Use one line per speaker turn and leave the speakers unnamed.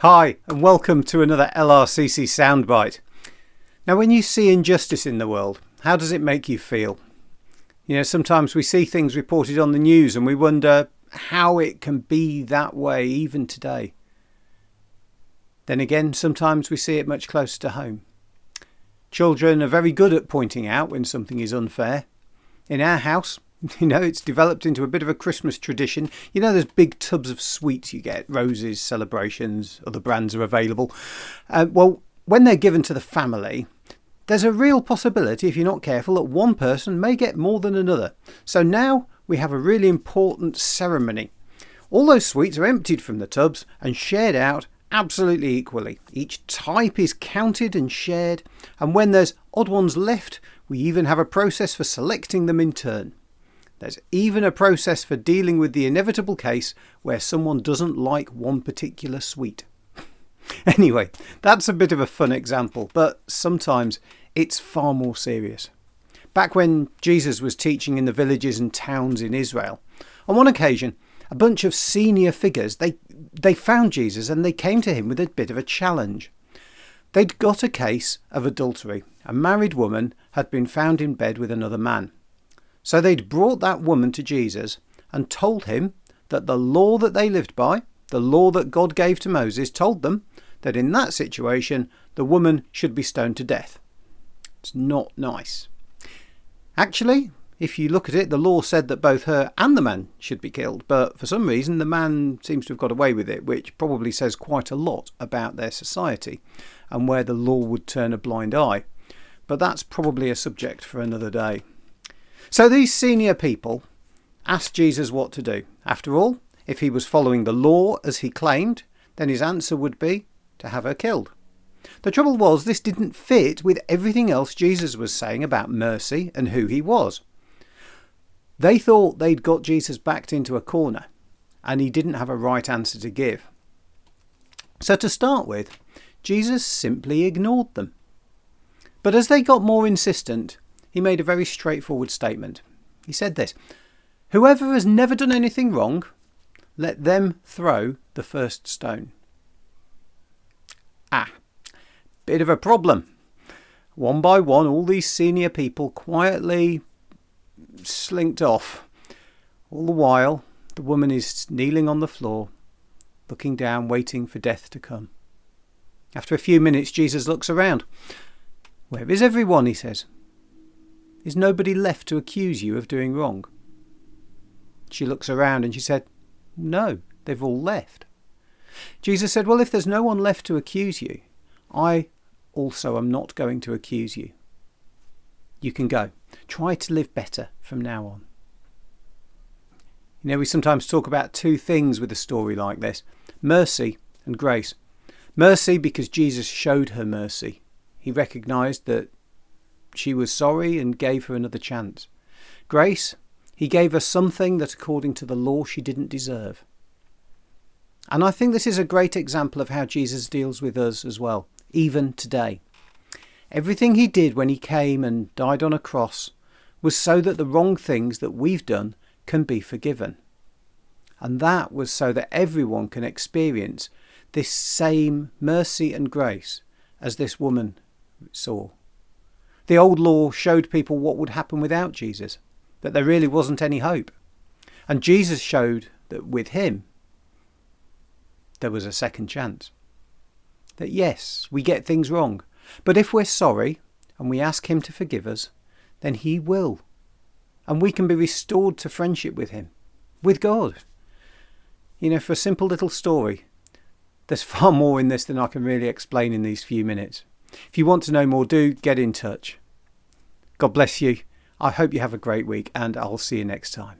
Hi, and welcome to another LRCC Soundbite. Now, when you see injustice in the world, how does it make you feel? You know, sometimes we see things reported on the news and we wonder how it can be that way even today. Then again, sometimes we see it much closer to home. Children are very good at pointing out when something is unfair. In our house, it's developed into a bit of a Christmas tradition. You know, there's big tubs of sweets you get, roses, celebrations, other brands are available. Well, when they're given to the family, there's a real possibility, if you're not careful, that one person may get more than another. So now we have a really important ceremony. All those sweets are emptied from the tubs and shared out absolutely equally. Each type is counted and shared, and when there's odd ones left, we even have a process for selecting them in turn. There's even a process for dealing with the inevitable case where someone doesn't like one particular sweet. Anyway, that's a bit of a fun example, but sometimes it's far more serious. Back when Jesus was teaching in the villages and towns in Israel, on one occasion, a bunch of senior figures, they found Jesus and they came to him with a bit of a challenge. They'd got a case of adultery. A married woman had been found in bed with another man. So they'd brought that woman to Jesus and told him that the law that they lived by, the law that God gave to Moses, told them that in that situation the woman should be stoned to death. It's not nice. Actually, if you look at it, the law said that both her and the man should be killed, but for some reason the man seems to have got away with it, which probably says quite a lot about their society and where the law would turn a blind eye. But that's probably a subject for another day. So these senior people asked Jesus what to do. After all, if he was following the law as he claimed, then his answer would be to have her killed. The trouble was, this didn't fit with everything else Jesus was saying about mercy and who he was. They thought they'd got Jesus backed into a corner and he didn't have a right answer to give. So to start with, Jesus simply ignored them. But as they got more insistent, he made a very straightforward statement. He said this: "Whoever has never done anything wrong, let them throw the first stone." Bit of a problem. One by one, all these senior people quietly slinked off. All the while, the woman is kneeling on the floor, looking down, waiting for death to come. After a few minutes, Jesus looks around. "Where is everyone?" he says. "Is nobody left to accuse you of doing wrong?" She looks around and she said, "No, they've all left." Jesus said, "Well, if there's no one left to accuse you, I also am not going to accuse you. You can go. Try to live better from now on." You know, we sometimes talk about two things with a story like this: mercy and grace. Mercy because Jesus showed her mercy. He recognised that she was sorry and gave her another chance. Grace, he gave her something that according to the law she didn't deserve. And I think this is a great example of how Jesus deals with us as well, even today. Everything he did when he came and died on a cross was so that the wrong things that we've done can be forgiven. And that was so that everyone can experience this same mercy and grace as this woman saw. The old law showed people what would happen without Jesus, that there really wasn't any hope. And Jesus showed that with him, there was a second chance. That yes, we get things wrong, but if we're sorry and we ask him to forgive us, then he will. And we can be restored to friendship with him, with God. You know, for a simple little story, there's far more in this than I can really explain in these few minutes. If you want to know more, do get in touch. God bless you. I hope you have a great week and I'll see you next time.